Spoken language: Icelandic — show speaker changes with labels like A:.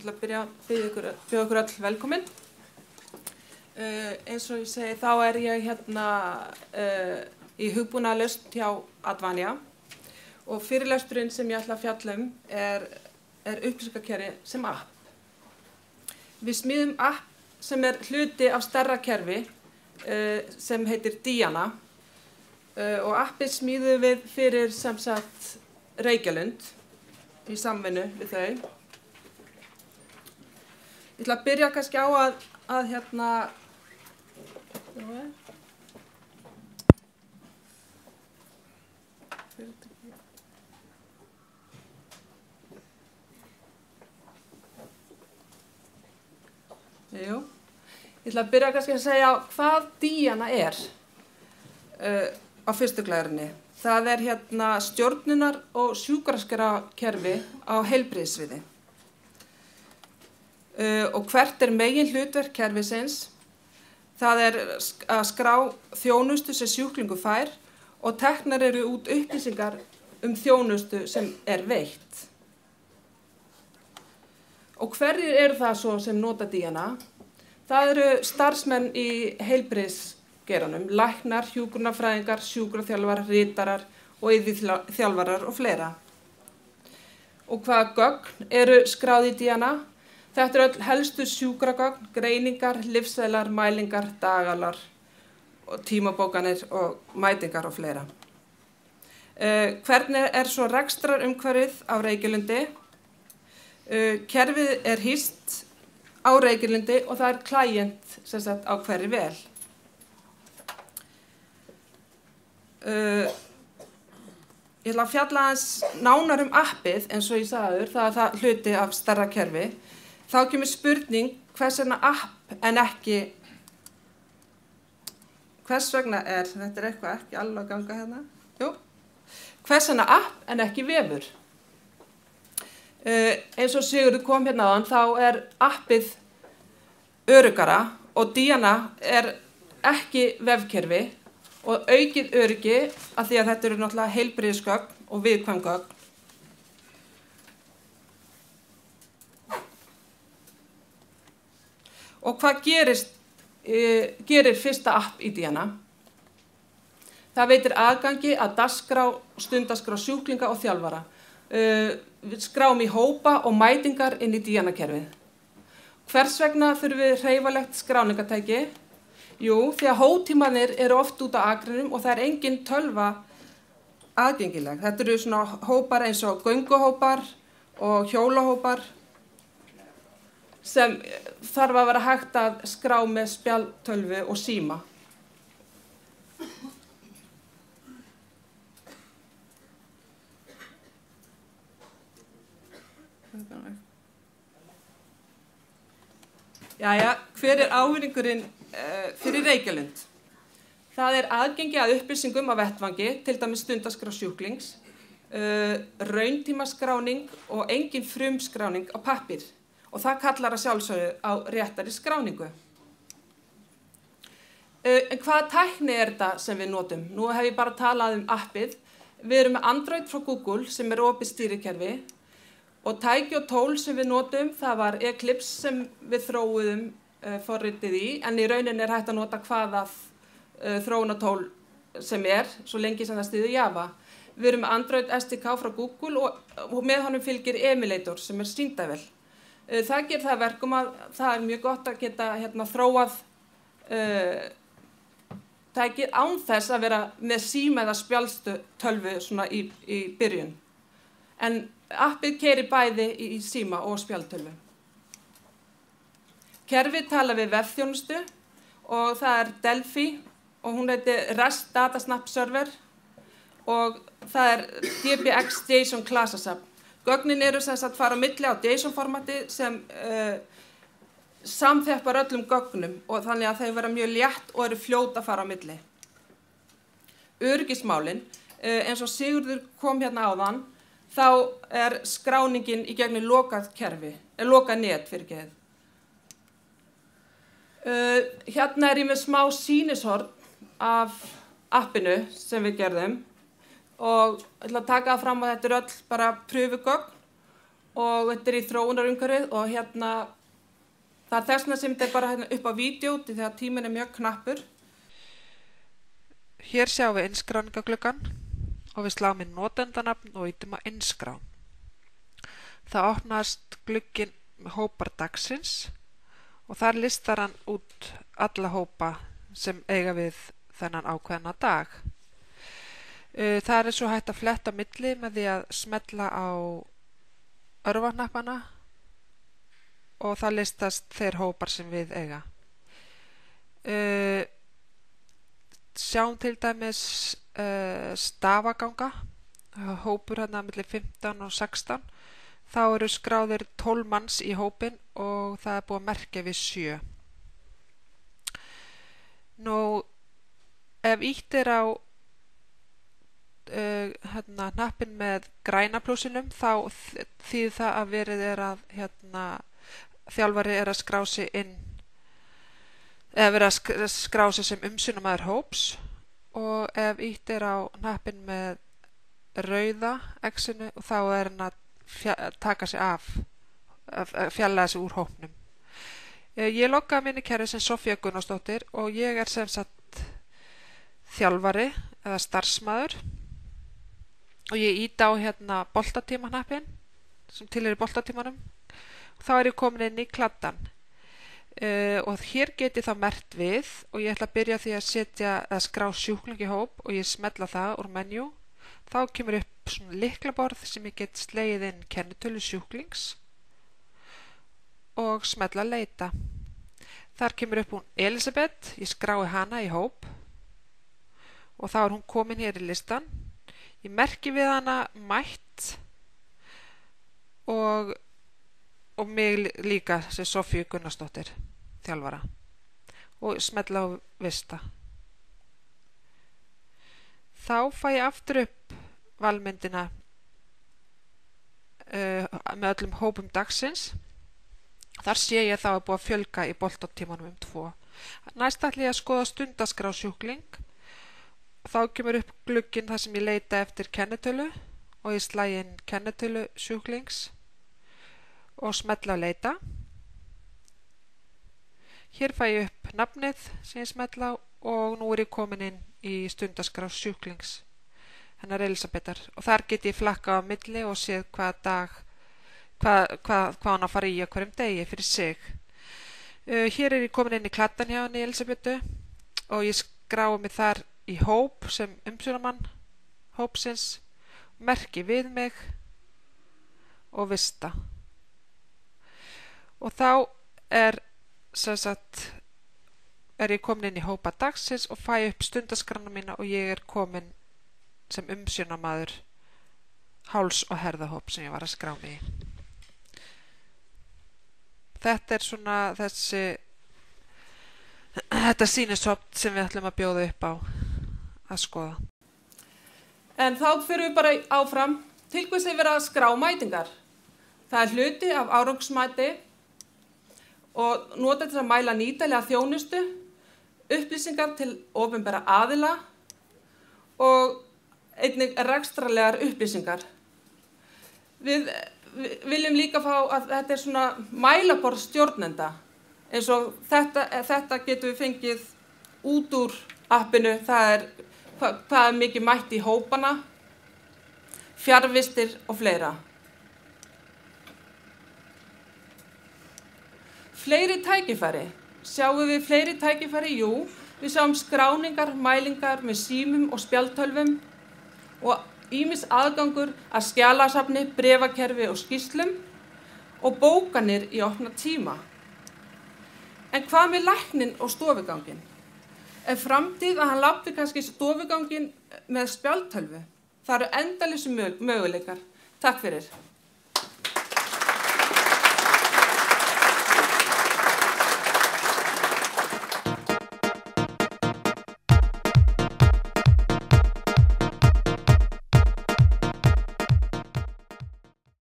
A: ætla að bjóða ykkur öll velkomin. Eins og ég segi, þá ég hérna í hugbúnaðarlausn hjá Advania og fyrirlesturinn sem ég ætla að fjalla er upplýsingakerfi sem app. Við smíðum app sem hluti af stærra kerfi sem heitir Diana og appið smíðum við fyrir sem sagt Reykjalund í samvinnu við þau. Ég ætla að byrja kannski á að hérna Ég ætla að byrja kannski að segja hvað Diana á fyrstu glærinni. Það hérna stjórnunar- og sjúkraskrákerfi á heilbrigðissviði. Og hvert megin hlutverk kerfisins? Það að skrá þjónustu sem sjúklingur fær og teknar eru út upplýsingar þjónustu sem veitt. Og hverjir eru það svo sem nota Diana? Það eru starfsmenn í heilbrigðisgeiranum, læknar, hjúkrunarfræðingar, sjúkraþjálfarar, ritarar og iðjuþjálfarar og fleira. Og hvaða gögn eru skráð í Diana? Þetta öll helstu sjúkragögn, greiningar, lyfseðlar, mælingar, dagalar, og tímabókanir og mætingar og fleira. Hvernig svo rekstrarumhverfið á Reykjalundi? Kerfið hýst á Reykjalundi og það klient sem sagt á hverri vel. Ég ætla að fjalla aðeins nánar appið eins og ég sagði það er hluti af stærra kerfi. Þá kemur spurning hvers vegna app en ekki, hvers vegna þetta eitthvað ekki alveg að ganga hérna, hvers vegna app en ekki vefur. Eins og Sigurður kom hérna áðan, þá appið öruggara og Diana ekki vefkerfi og aukið öryggi af því að þetta eru náttúrulega heilbrigðisgögn og viðkvæm gögn. Og hvað gerir fyrsta app í Diana? Það veitir aðgangi að dagskrá, stundaskrá sjúklinga og þjálfara. Við skráum í hópa og mætingar inn í Diana-kerfið. Hvers vegna þurfum við hreyfanlegt skráningartæki? Jú, því að hóptímarnir eru oft út á akrinum og það engin tölva aðgengileg. Þetta eru svona hópar eins og gönguhópar og hjólahópar sem þarf að vera hægt að skrá með spjaldtölvu og síma. Jæja, hver ávinningurinn fyrir Reykjalund? Það aðgengi að upplýsingum á vettvangi, til dæmis stundaskrá sjúklings, rauntímaskráning og engin frumskráning á pappír. Og það kallar að sjálfsögðu á réttari skráningu. En hvaða tækni þetta sem við notum? Nú hef ég bara talað appið. Við erum með Android frá Google sem opið stýrikerfi og tæki og tól sem við notum, það var Eclipse sem við þróuðum forritið í, en í rauninni hægt að nota hvaða þróunartól sem svo lengi sem það styður Java. Við erum með Android SDK frá Google og með honum fylgir Emulator sem sýndavél. Það gerir það verkum að það mjög gott að geta þróað tækið án þess að vera með síma eða spjaldtölvu svona í byrjun. En appið keyrir bæði í síma og spjaldtölvu. Kerfið talar við vefþjónustu og það Delphi og hún heitir REST Data Snap Server og það DBX JSON klasasafn. Gögnin eru sem sagt fara á milli á JSON-formati sem samþjappar öllum gögnum og þannig að þau vera mjög létt og eru fljót að fara á milli. Öryggismálin, eins og Sigurður kom hérna áðan, þá skráningin í gegnum lokað kerfi, lokað net fyrirgefið. Hérna ég með smá sýnishorn af appinu sem við gerðum og ég ætla að taka það fram að þetta öll bara prufugögn og þetta í þróunarumhverfið og það þessna sem þetta bara upp á vídeo þegar tíminn mjög knappur.
B: Hér sjáum við innskráningagluggan og við sláum inn notendanafn og ýtum á innskrá. Það opnast glugginn hópar dagsins og þar listar hann út alla hópa sem eiga við þennan ákveðna dag. Það svo hægt að fletta á milli með því að smella á örvahnappana og það listast þeir hópar sem við eiga. Sjáum til dæmis stafaganga, hópur milli 15 og 16. Þá eru skráðir 12 manns í hópin og það búið að merkja við 7. Nú, ef ýtt á hnappinn með græna plúsinum þá þýðir það að verið að þjálfari að skrá sig inn eða verið að skrá sig sem umsjónarmaður hóps, og ef ýtt á hnappinn með rauða exinu þá hann að taka sig af, fjarlæga sig úr hópnum. Ég loggaði minni kerfi sem Sofía Gunnarsdóttir og ég sem sagt þjálfari eða starfsmaður og ég ýti á boltatímahnappinn sem tilheyrir boltatímanum. Þá ég komin inn í kladdan og hér get ég þá merkt við og ég ætla að byrja því að setja að skrá sjúkling í hóp og ég smetla það úr menjú. Þá kemur upp svona lyklaborð sem ég get slegið inn kennitölu sjúklings og smetla leita. Þar kemur upp hún Elisabeth, ég skrái hana í hóp og þá hún komin hér í listan. Ég merki við hana mætt og mig líka sem Sofíu Gunnarsdóttir þjálfara og smetla á vista. Þá fæ ég aftur upp valmyndina með öllum hópum dagsins. Þar sé ég þá að búið að fjölga í boltatímanum 2. Næst ætla ég að skoða stundaskrá sjúkling. Þá kemur upp glugginn þar sem ég leita eftir kennitölu og ég slæ inn kennitölu sjúklings og smetla á leita. Hér fæ ég upp nafnið sem ég smetla á og nú ég komin inn í stundaskrá sjúklings hennar Elisabethar og þar get ég flakka á milli og séð hvað dag hvað hann að fara í á hverjum degi fyrir sig. Hér ég komin inn í kladdan hjá henni Elisabetu og ég skrái mig þar í hóp sem umsjónarmann hópsins, merki við mig og vista. Og þá sem sagt ég komin inn í hópa dagsins og fæ upp stundaskránna mína og ég komin sem umsjónarmaður háls- og herðahóp sem ég var að skrá mig í. Þetta svona þetta sýnishorn sem við ætlum að bjóða upp á að skoða.
A: En þá fyrir við bara áfram til hvers vera að skrá mætingar. Það hluti af árangursmati og nota til að mæla nýtanlega þjónustu, upplýsingar til opinbera aðila og einnig rekstrarlegar upplýsingar. Við viljum líka fá að þetta svona mælaborð stjórnenda, eins og þetta getum við fengið út úr appinu. Það hvað mikið mætt í hópana, fjarvistir og fleira. Fleiri tækifæri. Sjáum við fleiri tækifæri? Jú, við sjáum skráningar, mælingar með símum og spjaldtölvum og ýmis aðgangur að skjalasafni, bréfakerfi og skýrslum og bókanir í opna tíma. En hvað með læknin og stofugangin? Er framtíð að hann labbi kannski stofugangin með spjaldtölvu? Það eru endalausa möguleikar. Takk fyrir.